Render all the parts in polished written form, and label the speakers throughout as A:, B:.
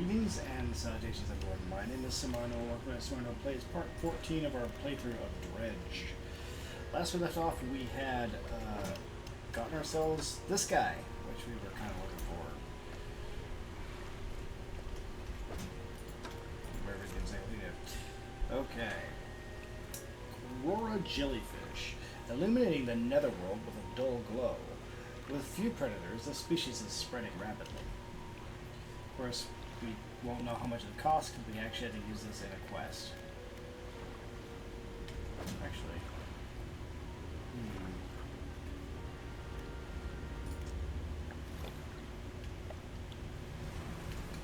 A: Greetings and salutations everyone. My name is Somarinoa. Welcome to Somarinoa Plays Part 14 of our playthrough of Dredge. Last we left off, we had gotten ourselves this guy, which we were kind of looking for. Wherever he can say we did. Okay. Aurora jellyfish, illuminating the netherworld with a dull glow. With few predators, the species is spreading rapidly. Of course, we won't know how much it costs because we actually had to use this in a quest. Actually.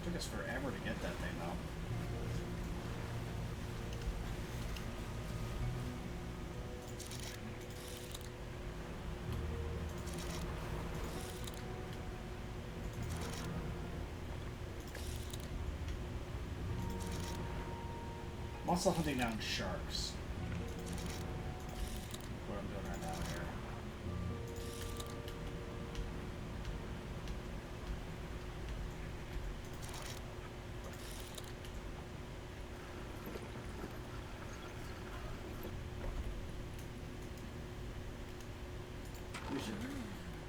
A: Took us forever to get that thing though. I'm also hunting down sharks. What I'm doing right now here.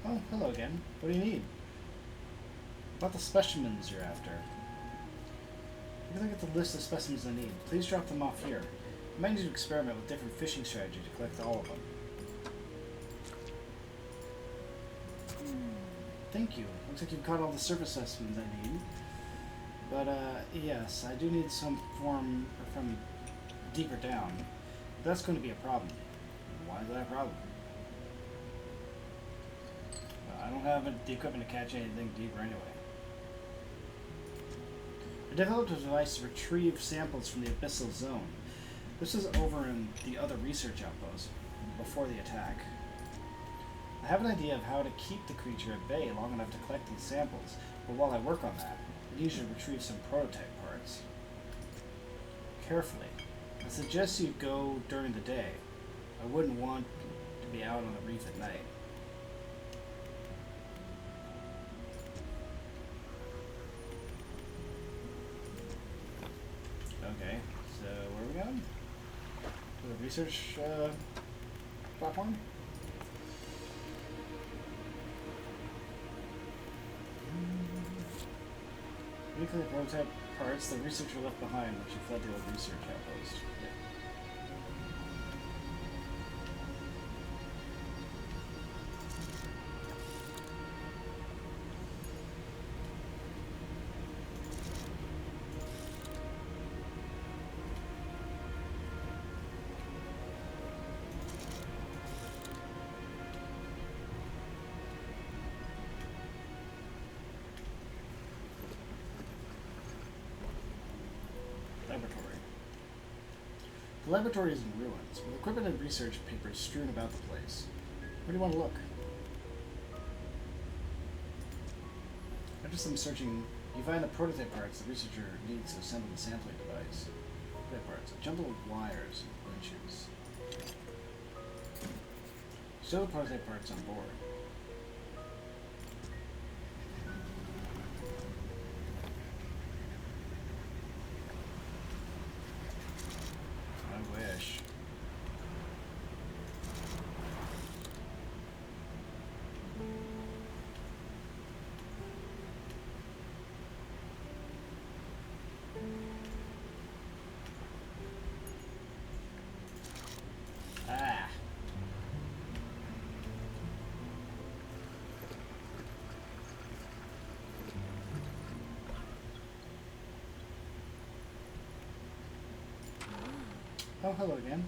A: Oh, hello again. What do you need? About the specimens you're after. If I get the list of specimens I need, please drop them off here. I might need to experiment with different fishing strategy to collect all of them. Thank you. Looks like you've caught all the surface specimens I need. But, yes, I do need some form from deeper down. But that's going to be a problem. Why is that a problem? Well, I don't have the equipment to catch anything deeper anyway. I developed a device to retrieve samples from the abyssal zone. This is over in the other research outpost, before the attack. I have an idea of how to keep the creature at bay long enough to collect these samples, but while I work on that, I need you to retrieve some prototype parts. Carefully. I suggest you go during the day. I wouldn't want to be out on the reef at night. Okay, so where are we going? To the research platform? Nuclear prototype parts the researcher left behind when she fled the old research outpost. Yep. Laboratory. The laboratory is in ruins, with equipment and research papers strewn about the place. Where do you want to look? After some searching, you find the prototype parts the researcher needs to assemble the sampling device. Prototype parts, a jumble of wires and winches. Show the prototype parts on board. Oh, hello again.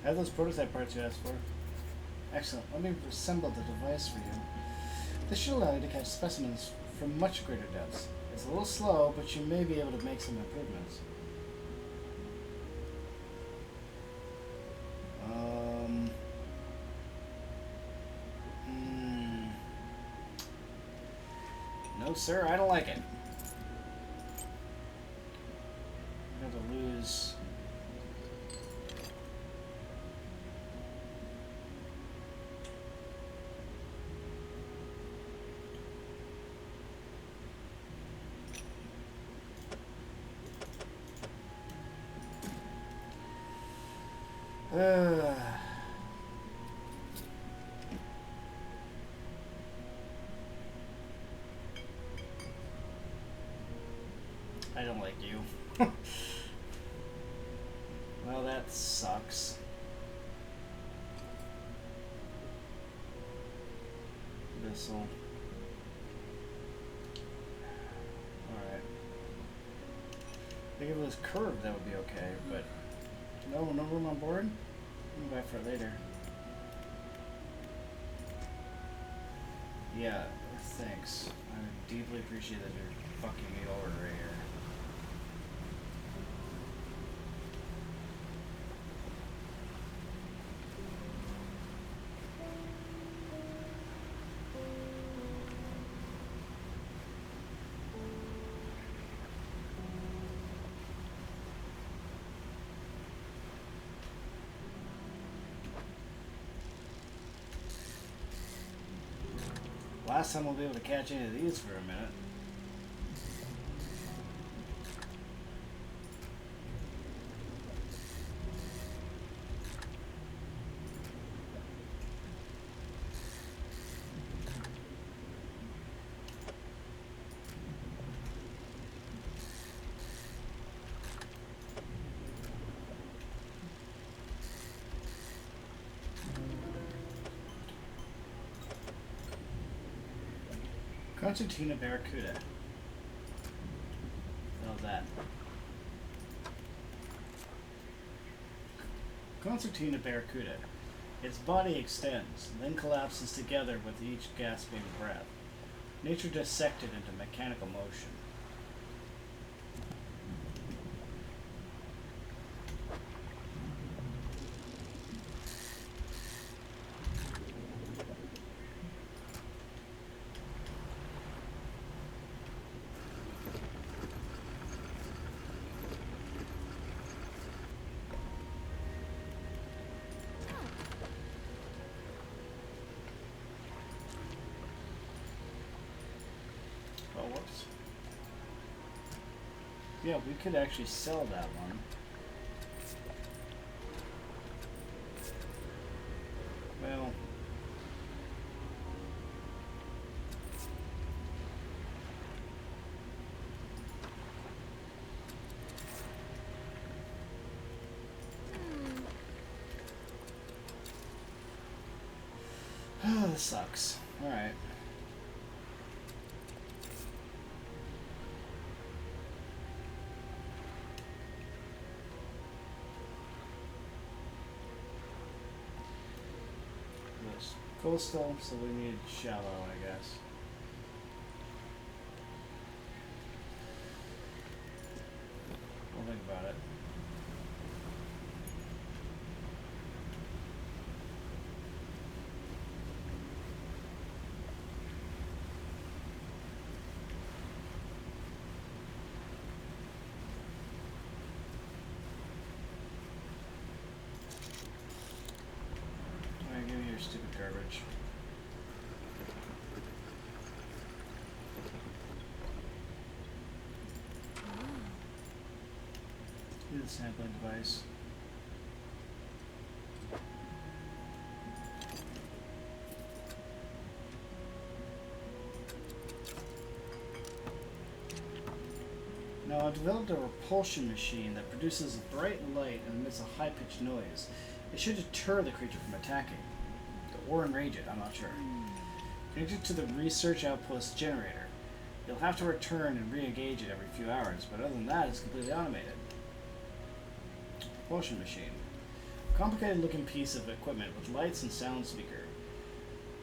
A: I have those prototype parts you asked for. Excellent. Let me assemble the device for you. This should allow you to catch specimens from much greater depths. It's a little slow, but you may be able to make some improvements. No, sir, I don't like it. I'm going to lose... Uh, I don't like you. Well, that sucks. This'll. Alright. I think if it was curved, that would be okay, but no room on board? I'll buy for it later. Yeah, thanks. I deeply appreciate that you're fucking me over right here. Last time we'll be able to catch any of these for a minute. Concertina Barracuda. How's that? Concertina Barracuda. Its body extends, then collapses together with each gasping breath. Nature dissected into mechanical motion. Oh, whoops. Yeah, we could actually sell that one. Well, oh, this sucks. Alright. Coastal, so we need shallow, I guess. We'll think about it. Alright, give me your stupid garbage. Do the sampling device. Now, I've developed a repulsion machine that produces a bright light and emits a high-pitched noise. It should deter the creature from attacking. Or enrage it, I'm not sure. Connected to the research outpost generator. You'll have to return and re-engage it every few hours, but other than that, it's completely automated. Propulsion machine. Complicated looking piece of equipment with lights and sound speaker.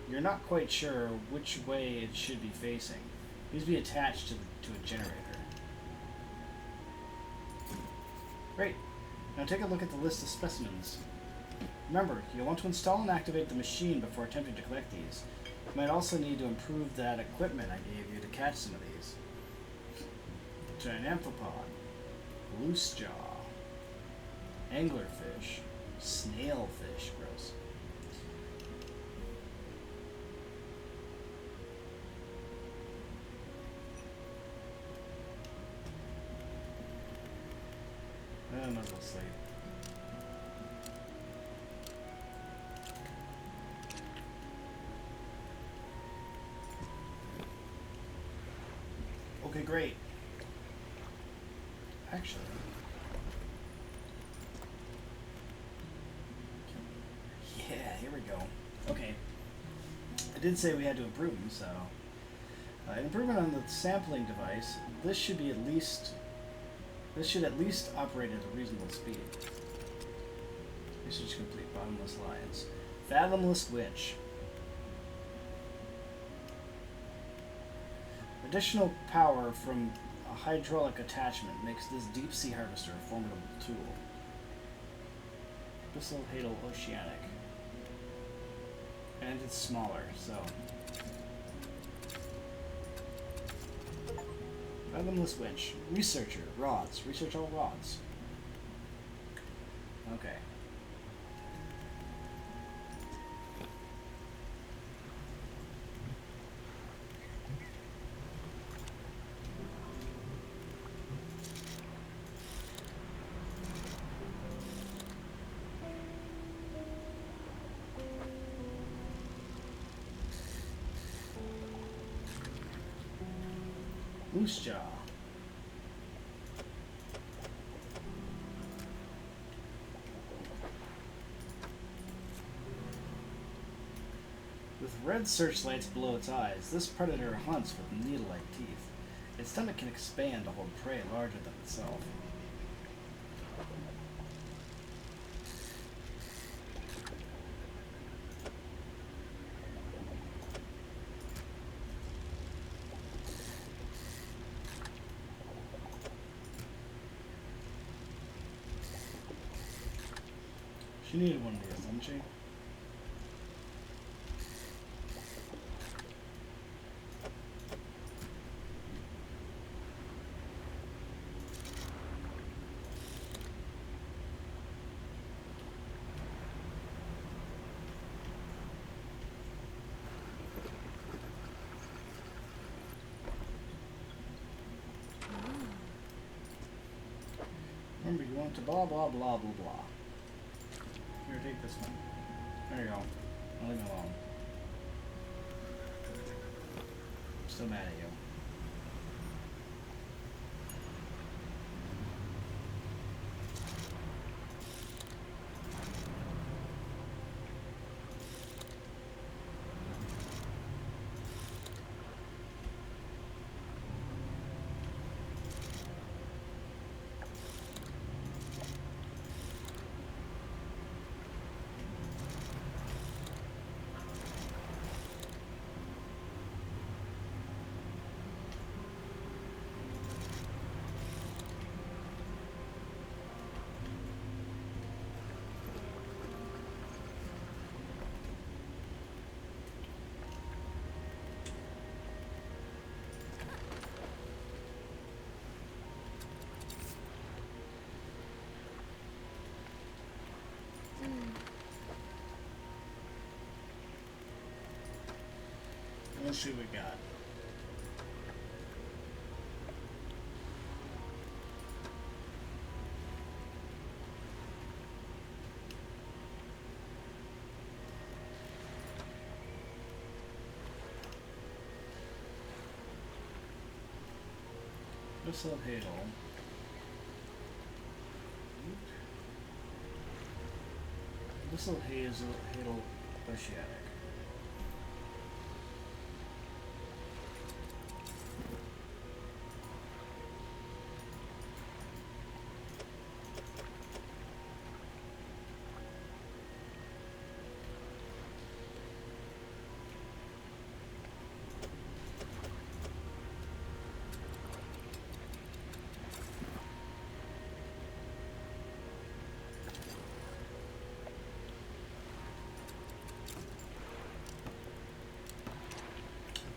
A: You're not quite sure which way it should be facing. It needs to be attached to a generator. Great. Now take a look at the list of specimens. Remember, you'll want to install and activate the machine before attempting to collect these. You might also need to improve that equipment I gave you to catch some of these. Giant amphipod, loose jaw, anglerfish, snailfish, gross. I might as well sleep. Okay, great. Actually, yeah, here we go. Okay, I did say we had to improve them, so improvement on the sampling device. This should at least operate at a reasonable speed. Research complete. Bottomless lines. Fathomless winch. Additional power from a hydraulic attachment makes this deep sea harvester a formidable tool. Abyssal Hadal Oceanic. And it's smaller, so. Fathomless winch. Researcher. Rods. Research all rods. Okay. Moose jaw. With red searchlights below its eyes, this predator hunts with needle-like teeth. Its stomach can expand to hold prey larger than itself. She needed one of these, didn't she? Remember, you want to blah blah blah blah blah. Here, take this one. There you go. I'll leave me alone. I'm still mad at you. Let's see what we got. Abyssal Hadal. Abyssal Hadal Oceanic.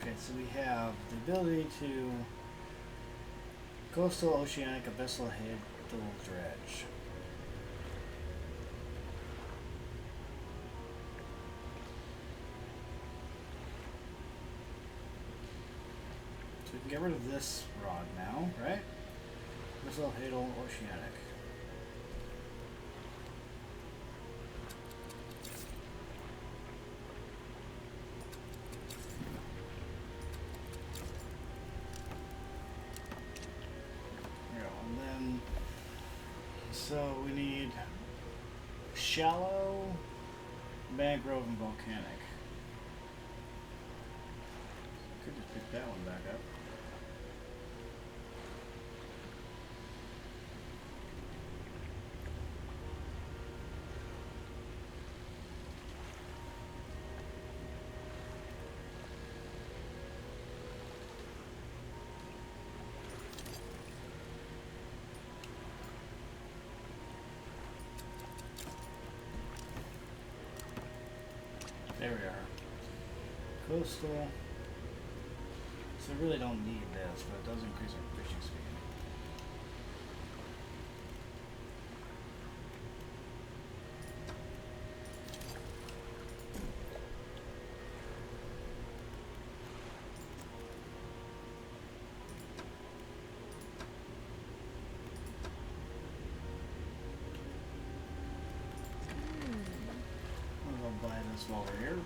A: Okay, so we have the ability to coastal, oceanic, abyssal, hadal, dredge. So we can get rid of this rod now, right? Abyssal, hadal, oceanic. So we need shallow, mangrove, and volcanic. Could just pick that one back up. There we are. Coastal. So we really don't need this, but it does increase our fishing speed. I'll buy this while we're here.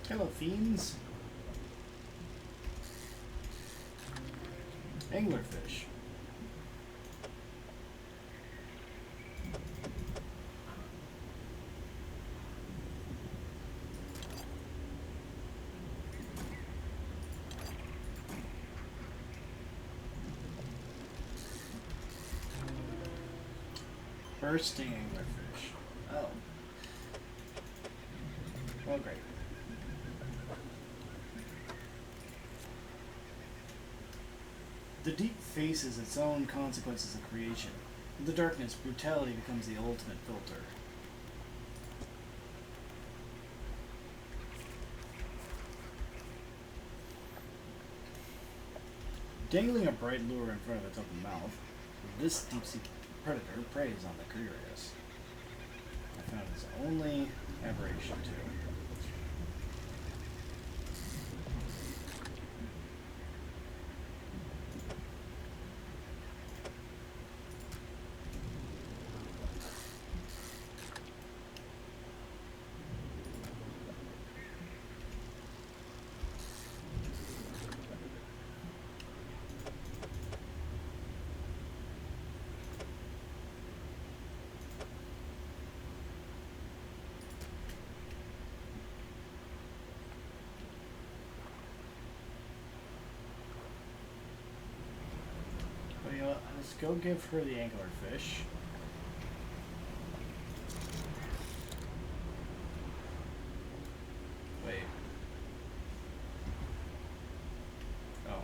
A: Hello, fiends. Anglerfish. Bursting anglerfish. Oh. Well, great. The deep faces its own consequences of creation. In the darkness, brutality becomes the ultimate filter. Dangling a bright lure in front of its open mouth, this deep-sea predator preys on the curious. I found its only aberration, too. You know what, let's go give her the anglerfish. Wait. Oh.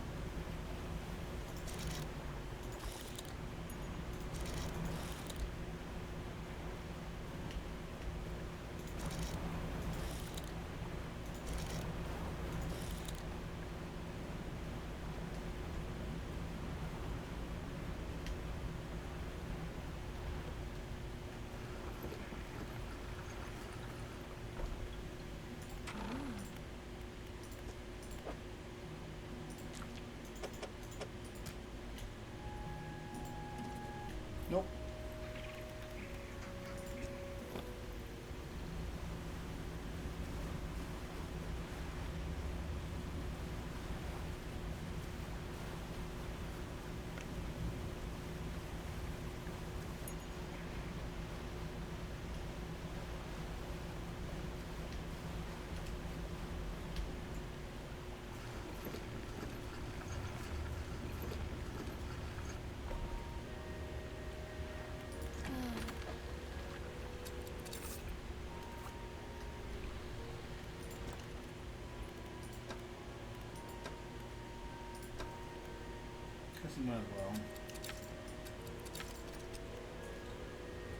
A: Might as well.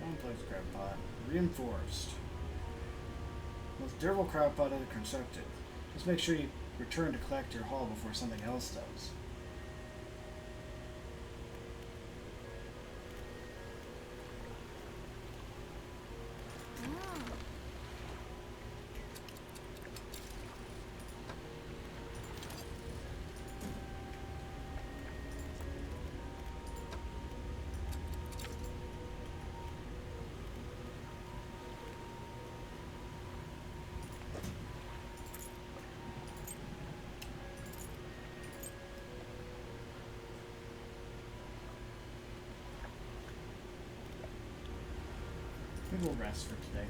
A: Complex crab pot. Reinforced. Most durable crab pot ever constructed. Just make sure you return to collect your haul before something else does. Maybe we'll rest for today.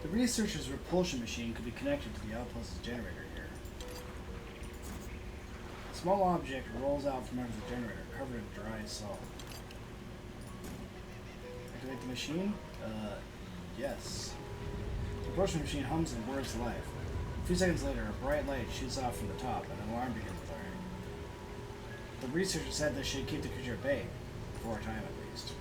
A: The researcher's repulsion machine could be connected to the outpost's generator here. A small object rolls out from under the generator, covered in dry salt. Activate the machine? Yes. The propulsion machine hums and whirs life. A few seconds later, a bright light shoots off from the top, and an alarm begins blaring. The researcher said this should keep the creature at bay, for a time at least.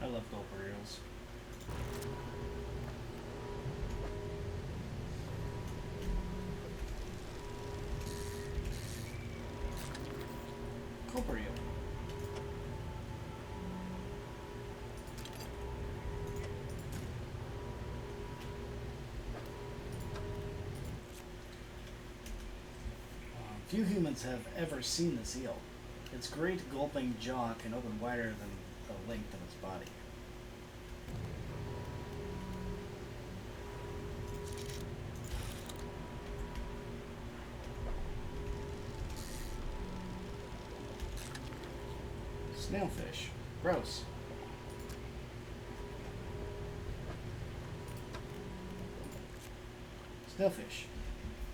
A: I love gold burritos. Gold burrito. Few humans have ever seen this eel. Its great gulping jaw can open wider than the length of its body. Snailfish. Gross. Snailfish.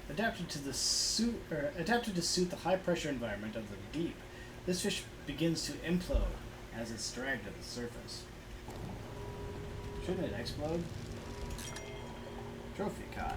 A: Adapted to suit the high pressure environment of the deep, this fish begins to implode as it's dragged to the surface. Shouldn't it explode? Trophy caught.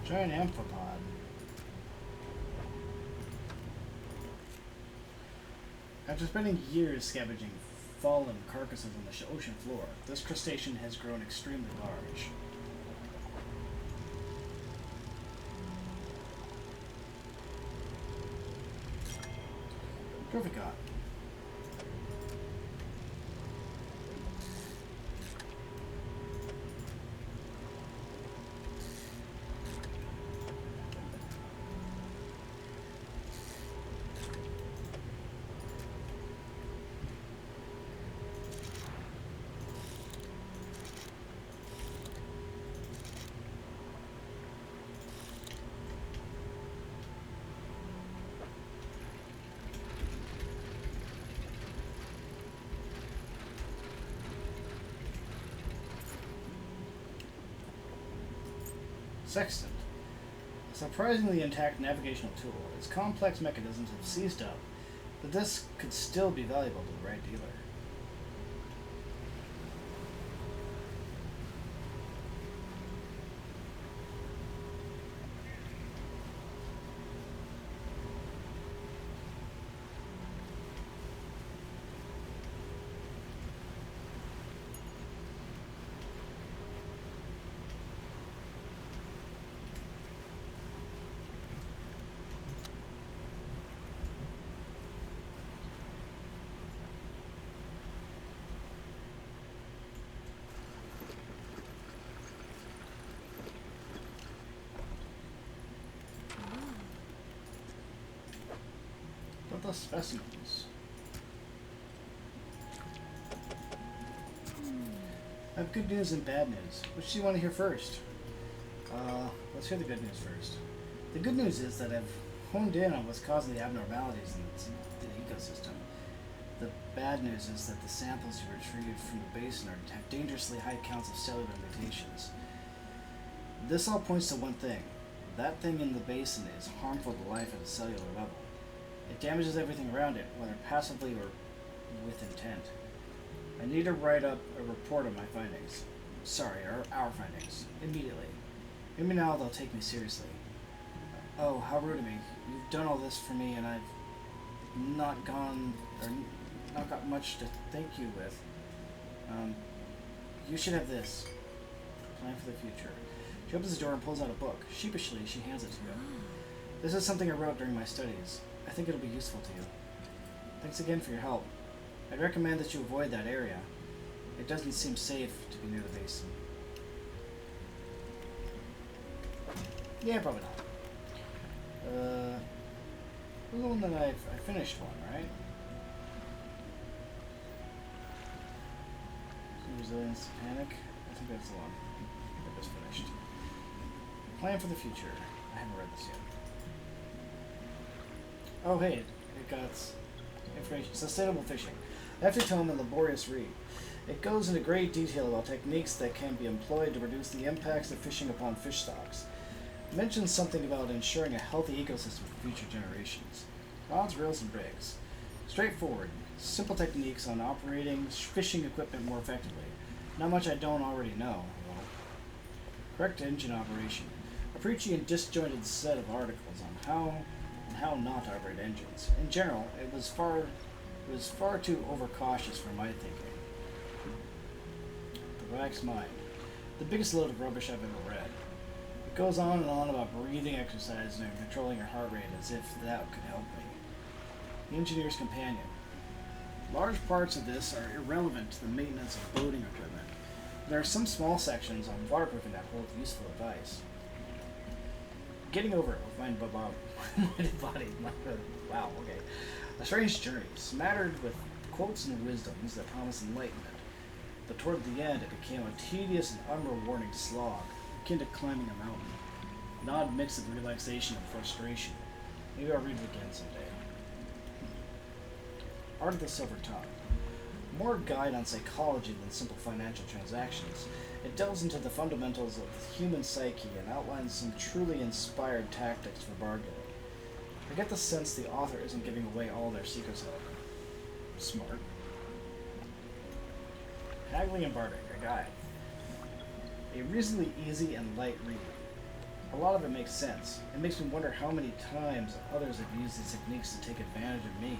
A: Giant amphipod. After spending years scavenging fallen carcasses on the ocean floor, this crustacean has grown extremely large. Trophy caught. Sextant. A surprisingly intact navigational tool. Its complex mechanisms have seized up, but this could still be valuable to the right dealer. The specimens. I have good news and bad news. Which do you want to hear first? Let's hear the good news first. The good news is that I've honed in on what's causing the abnormalities in the ecosystem. The bad news is that the samples you retrieved from the basin have dangerously high counts of cellular mutations. This all points to one thing. That thing in the basin is harmful to life at a cellular level. It damages everything around it, whether passively or with intent. I need to write up a report on my findings. Sorry, our findings. Immediately. Maybe now they'll take me seriously. Oh, how rude of me. You've done all this for me and I've not got much to thank you with. You should have this. Plan for the future. She opens the door and pulls out a book. Sheepishly, she hands it to you. This is something I wrote during my studies. I think it'll be useful to you. Thanks again for your help. I'd recommend that you avoid that area. It doesn't seem safe to be near the basin. Yeah, probably not. The one that I finished one, right? Resilience to panic. I think that's the one. I just finished. Plan for the future. I haven't read this yet. Oh hey, it got information. Sustainable fishing. After tome and laborious read. It goes into great detail about techniques that can be employed to reduce the impacts of fishing upon fish stocks. It mentions something about ensuring a healthy ecosystem for future generations. Rods, reels, and rigs. Straightforward, simple techniques on operating fishing equipment more effectively. Not much I don't already know. Correct engine operation. A preachy and disjointed set of articles on how not to operate engines. In general, it was far too overcautious for my thinking. The Relaxed Mind. The biggest load of rubbish I've ever read. It goes on and on about breathing exercise and controlling your heart rate as if that could help me. The Engineer's Companion. Large parts of this are irrelevant to the maintenance of boating equipment. There are some small sections on waterproofing that hold useful advice. Getting over it with mind body. Wow, okay. A strange journey, smattered with quotes and wisdoms that promise enlightenment. But toward the end, it became a tedious and unrewarding slog, akin to climbing a mountain. An odd mix of relaxation and frustration. Maybe I'll read it again someday. Art of the Silver Tongue. More guide on psychology than simple financial transactions. It delves into the fundamentals of the human psyche and outlines some truly inspired tactics for bargaining. I get the sense the author isn't giving away all their secrets, however. Smart. Haggling and Bartering, a guide. A reasonably easy and light read. A lot of it makes sense. It makes me wonder how many times others have used these techniques to take advantage of me.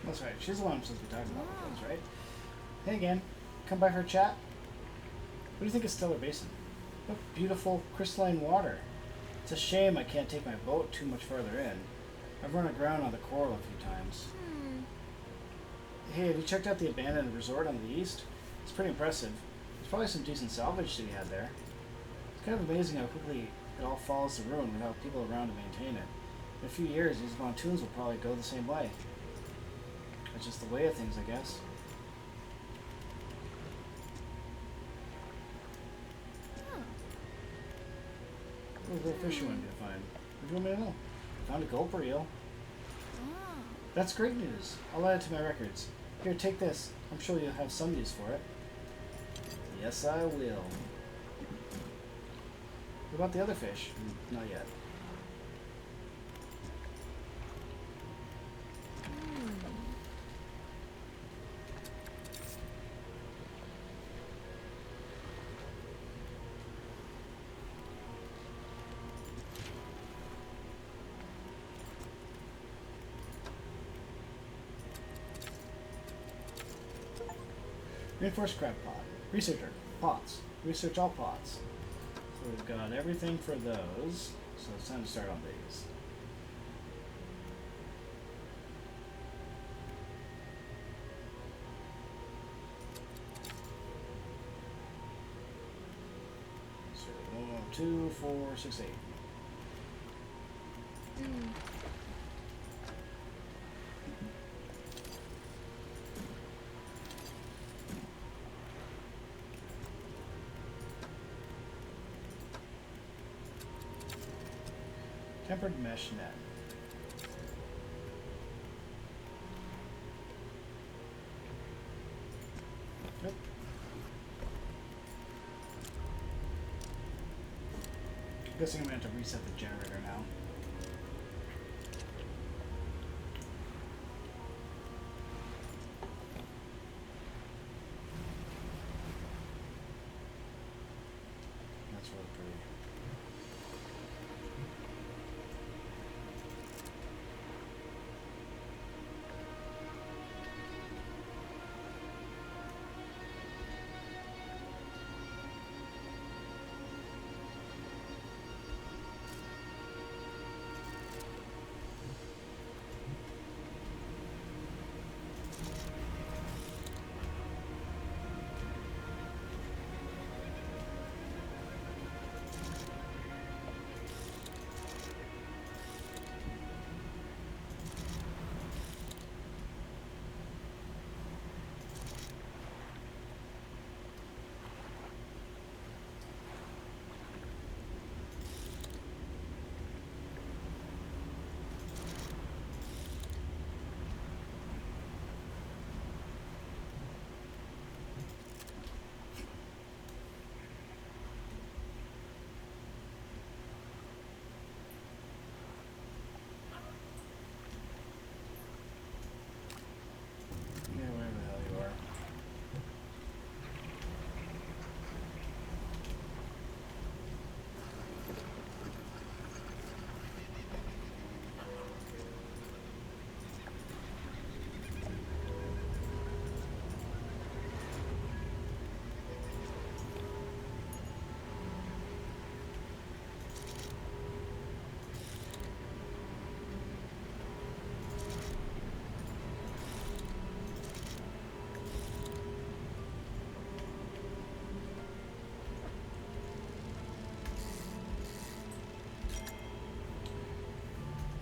A: That's right. She's the one I'm supposed to be talking about with those, right? Hey again. Come by for a chat? What do you think of Stellar Basin? What beautiful crystalline water. It's a shame I can't take my boat too much further in. I've run aground on the coral a few times. Hey, have you checked out the abandoned resort on the east? It's pretty impressive. There's probably some decent salvage to be had there. It's kind of amazing how quickly it all falls to ruin without people around to maintain it. In a few years, these pontoons will probably go the same way. It's just the way of things, I guess. What little fish you want me to find? What do you want me to know? Found a gulper eel. That's great news. I'll add it to my records. Here, take this. I'm sure you'll have some use for it. Yes, I will. What about the other fish? Not yet. Reinforced crab pot. Researcher. Pots. Research all pots. So we've got everything for those. So it's time to start on these. So 1, 2, 4, 6, 8. Tempered mesh net. Yep. I'm guessing I'm going to have to reset the generator now. That's really pretty.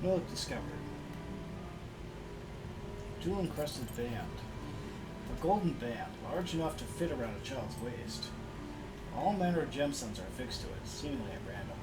A: Relic discovered. Jewel encrusted band. A golden band, large enough to fit around a child's waist. All manner of gemstones are affixed to it, seemingly at random.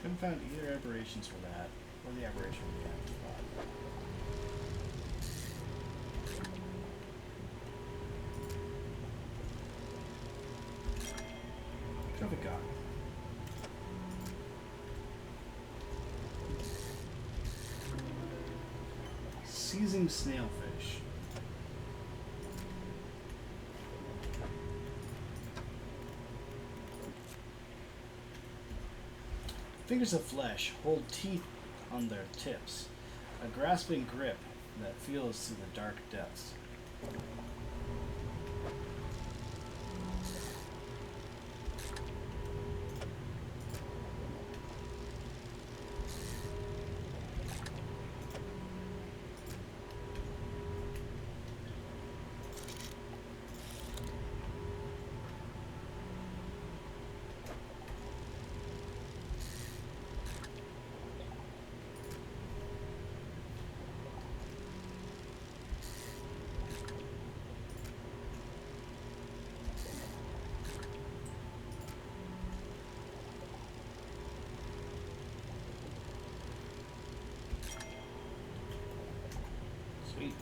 A: Couldn't find either aberrations for that, or the aberration we had. What have we got? Seizing snailfish. Fingers of flesh hold teeth on their tips, a grasping grip that feels through the dark depths. Sweet.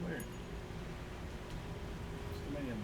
A: Weird. So many of them.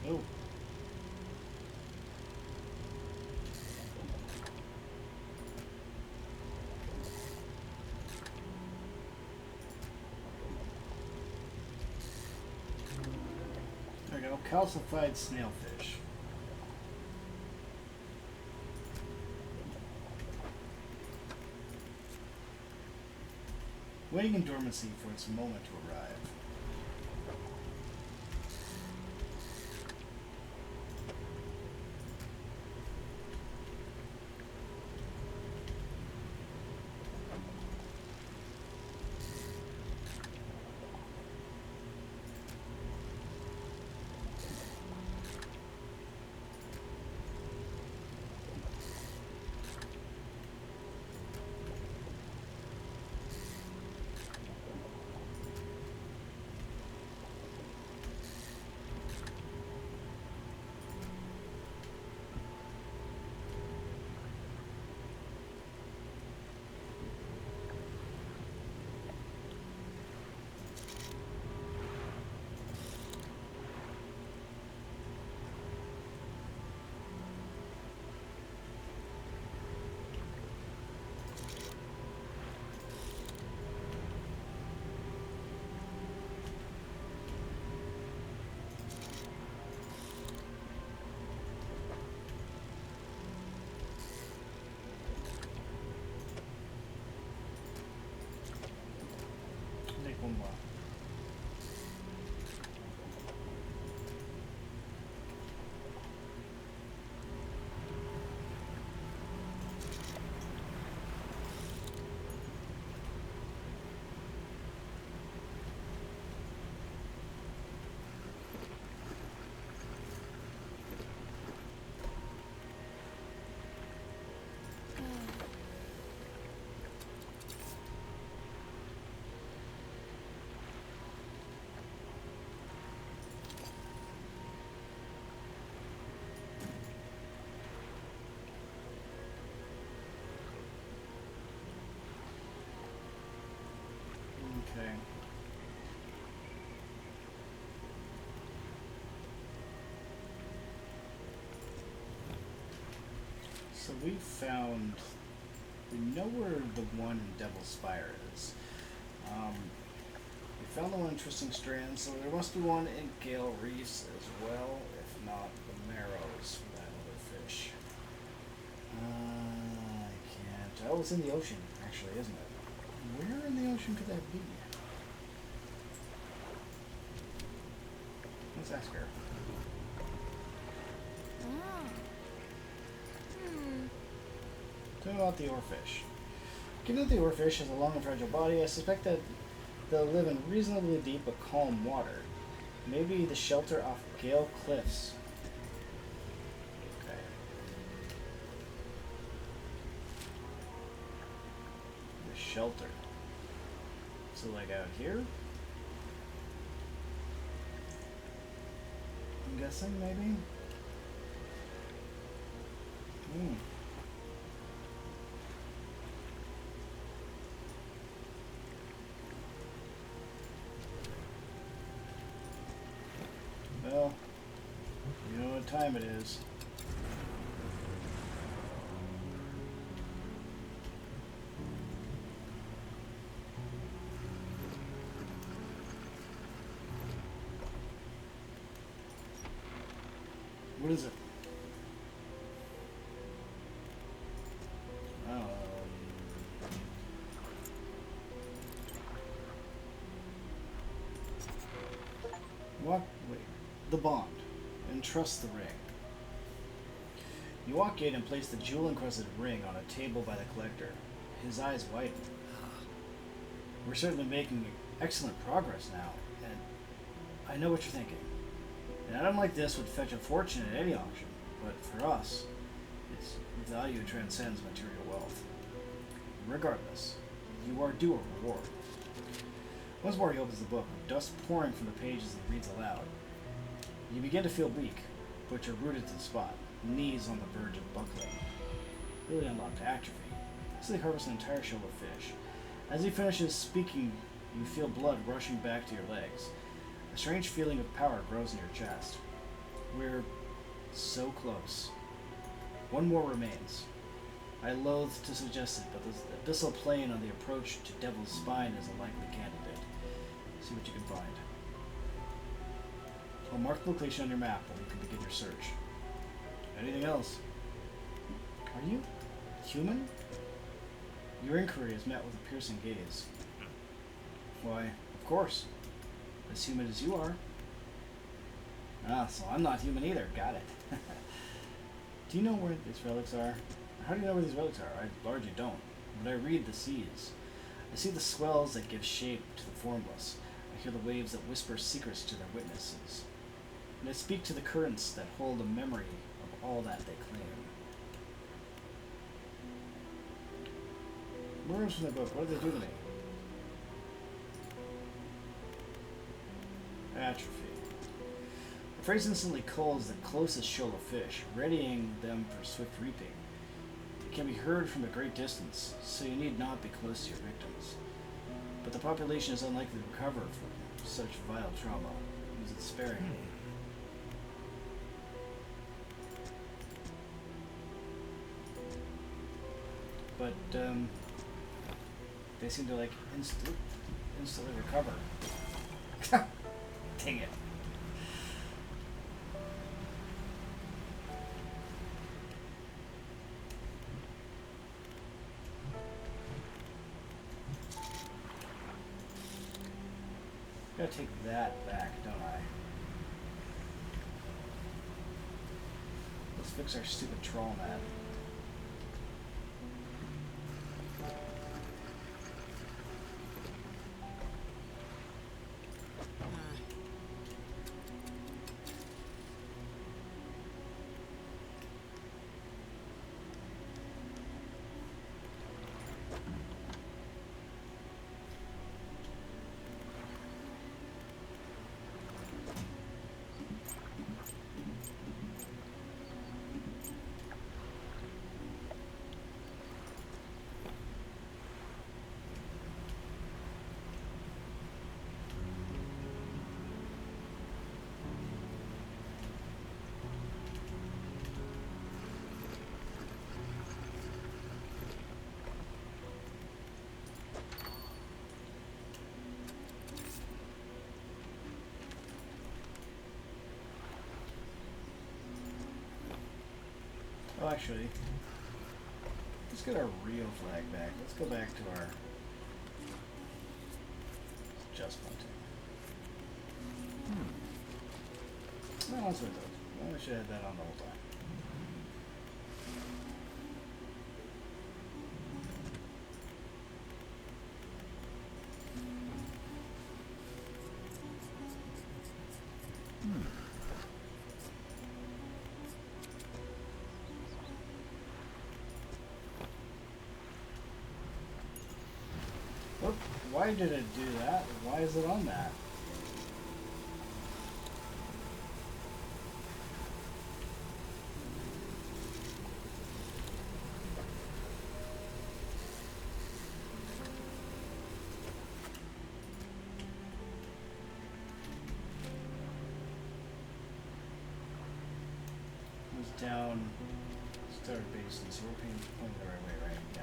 A: Oh. There we go. Calcified snailfish. waiting in dormancy for its moment to arrive. Take one more. Okay. So we know where the one in Devil's Spire is. We found the one in Twisting Strands, so there must be one in Gale Reefs as well, if not the Marrows for that other fish. I can't. Oh, it's in the ocean, actually, isn't it? Where in the ocean could that be? Let's ask her. Tell me about the oarfish. Given that the oarfish has a long and fragile body, I suspect that they'll live in reasonably deep but calm water. Maybe the shelter off Gale Cliffs. Okay. The shelter. So like out here? I'm guessing, maybe? Well, you know what time it is. What is it? Wait. The bond. Entrust the ring. You walk in and place the jewel-encrusted ring on a table by the collector. His eyes widen. We're certainly making excellent progress now, and I know what you're thinking. An item like this would fetch a fortune at any auction, but for us, its value transcends material wealth. Regardless, you are due a reward. Once more he opens the book, dust pouring from the pages and reads aloud. You begin to feel weak, but you're rooted to the spot, knees on the verge of buckling. Really unlocked atrophy. Easily harvest an entire shoal of fish. As he finishes speaking, you feel blood rushing back to your legs. A strange feeling of power grows in your chest. We're so close. One more remains. I loathe to suggest it, but the abyssal plane on the approach to Devil's Spine is a likely candidate. See what you can find. I'll mark the location on your map and you can begin your search. Anything else? Are you human? Your inquiry is met with a piercing gaze. Why, of course. As human as you are. Ah, so I'm not human either. Got it. Do you know where these relics are? How do you know where these relics are? I largely don't. But I read the seas. I see the swells that give shape to the formless. I hear the waves that whisper secrets to their witnesses. And I speak to the currents that hold a memory of all that they claim. Words from the book. What do they do to me? Atrophy. The phrase instantly culls the closest shoal of fish, readying them for swift reaping. It can be heard from a great distance, so you need not be close to your victims. But the population is unlikely to recover from such vile trauma. Use it sparingly. But, they seem to, like, instantly recover. Dang it. Gotta take that back, don't I? Let's fix our stupid trawl mat. Oh, actually, let's get our real flag back. Let's go back to our just bunting. No, that's what it does. Well, I should have had that on the whole time. Whoop, why did it do that? Why is it on that? It was down Star Basin, so we're pointing the right way, right? Yeah.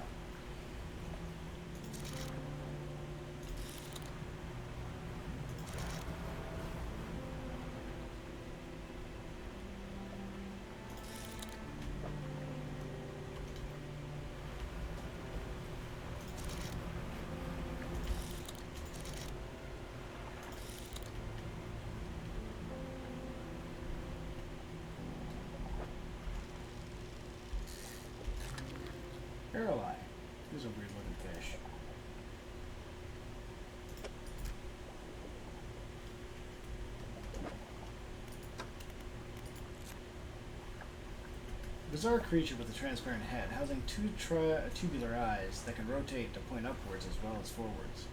A: Arroweye. Here's a weird looking fish. Bizarre creature with a transparent head, housing two tubular eyes that can rotate to point upwards as well as forwards.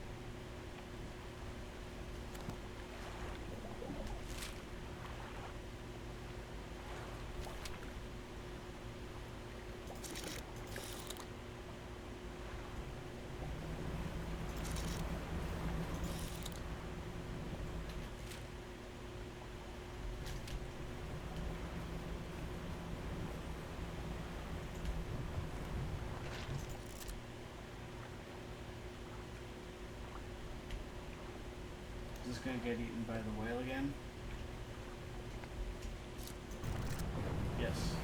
A: Is this going to get eaten by the whale again? Yes.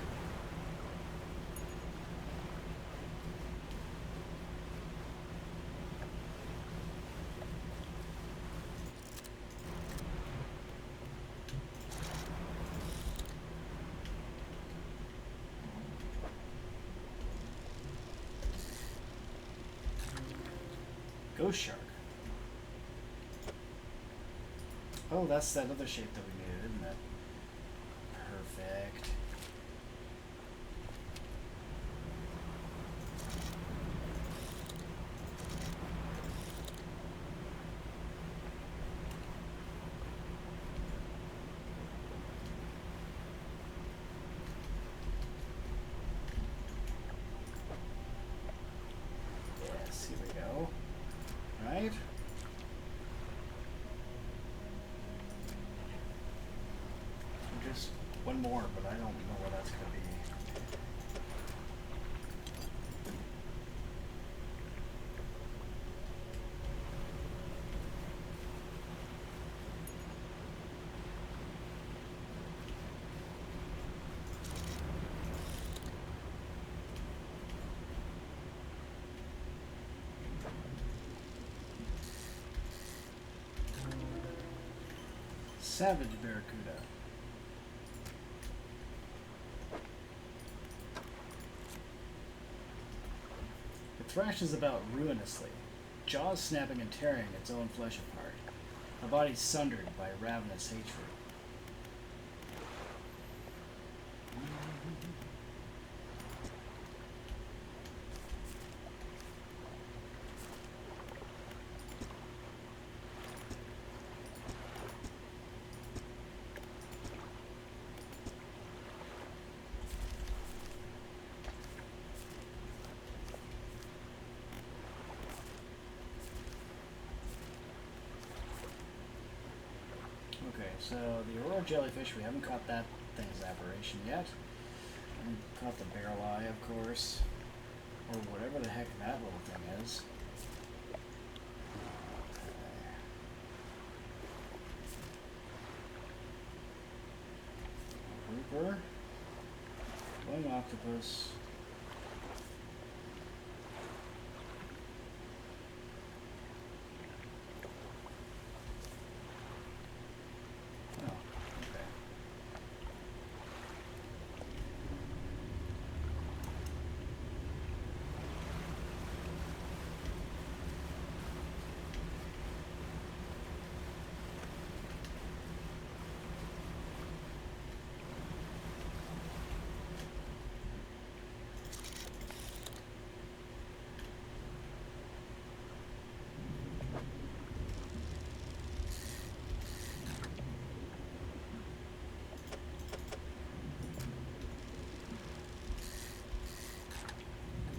A: Ghost shark. Oh, that's that other shape that we needed, isn't it? Perfect. Yes, here we go. Right? Just one more, but I don't know what that's going to be. Savage barracuda. It thrashes about ruinously, jaws snapping and tearing its own flesh apart, a body sundered by ravenous hatred. Okay, so the aurora jellyfish, we haven't caught that thing's aberration yet. We haven't caught the barrel eye, of course. Or whatever the heck that little thing is. Grouper. Glowing octopus. Oh, okay.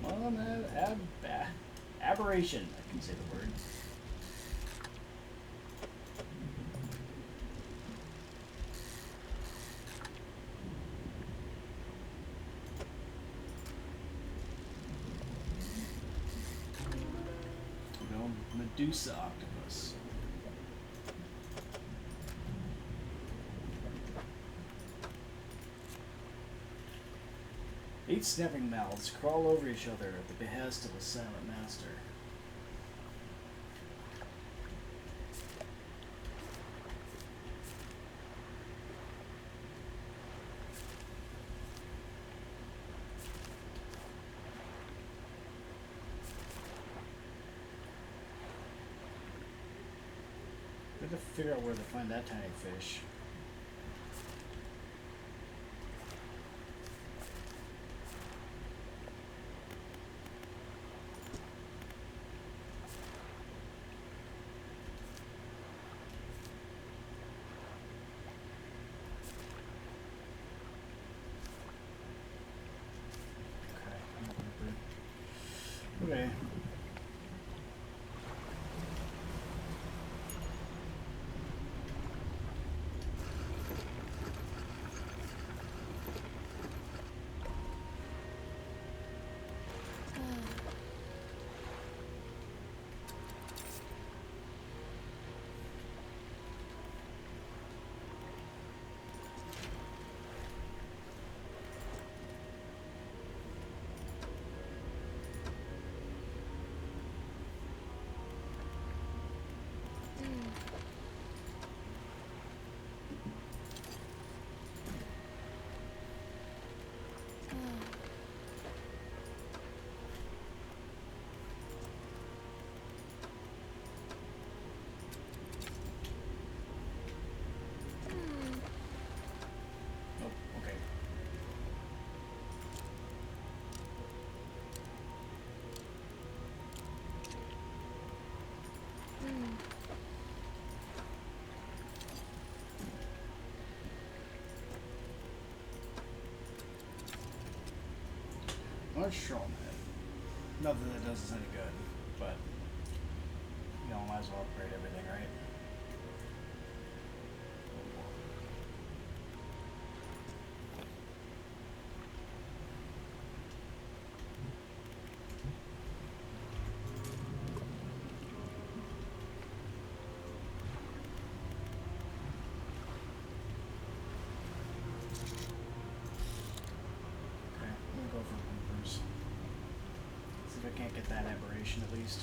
A: Come on, aberration. I can say the word. No, Medusa octopus. Eight snapping mouths crawl over each other at the behest of a silent master. I have to figure out where to find that tiny fish. Okay. Large shroom head. Not that it does us any good, but you know, might as well upgrade everything, right? Okay, I'm gonna go for Hoopers. See if I can't get that aberration at least.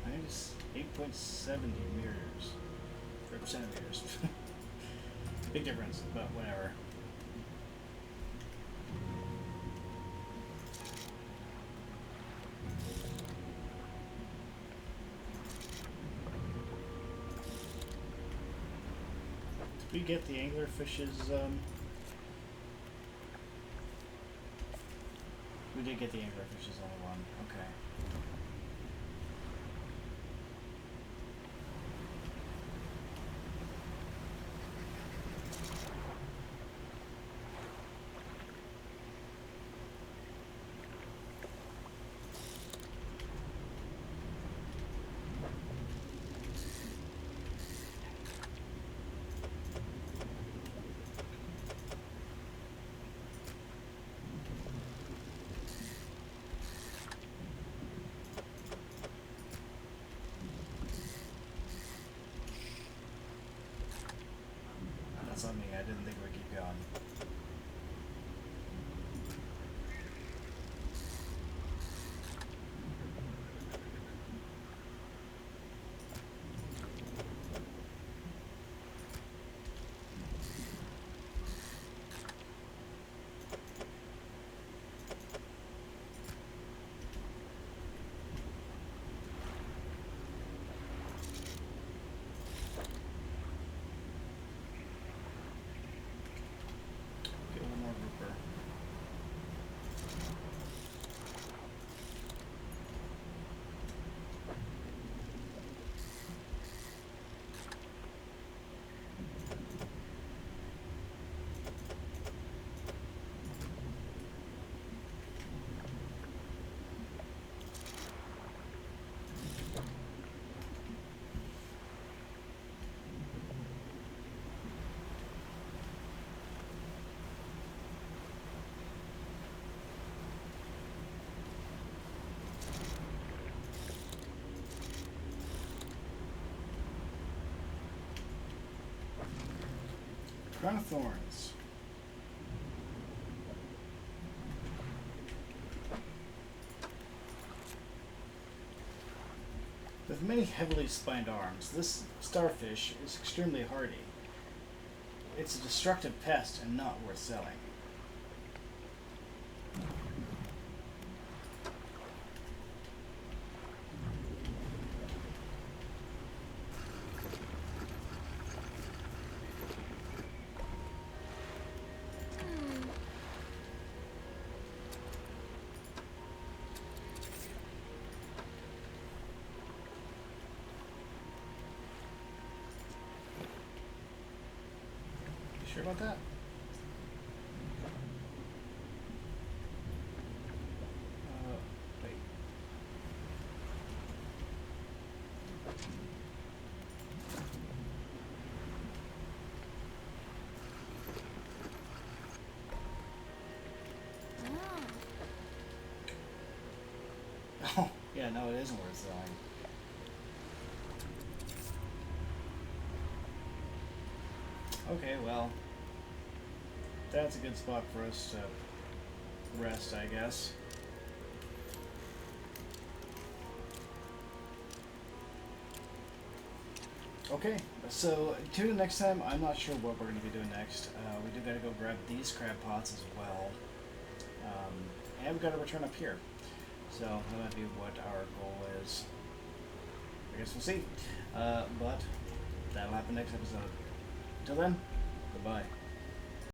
A: Minus 8.70 meters. Or centimeters. Big difference, but whatever. Did we get the anglerfish's, we did get the anglerfish's level 1, okay. That's on me, I didn't think we'd keep going. Get one more grouper. Crown of Thorns. With many heavily spined arms, this starfish is extremely hardy. It's a destructive pest and not worth selling. Sure about that? Wait. Oh, yeah, no, it isn't worth selling. Okay, well, that's a good spot for us to rest, I guess. Okay, so tune in next time. I'm not sure what we're going to be doing next. We do got to go grab these crab pots as well. And we've got to return up here. So that might be what our goal is. I guess we'll see. But that'll happen next episode. Until then, goodbye.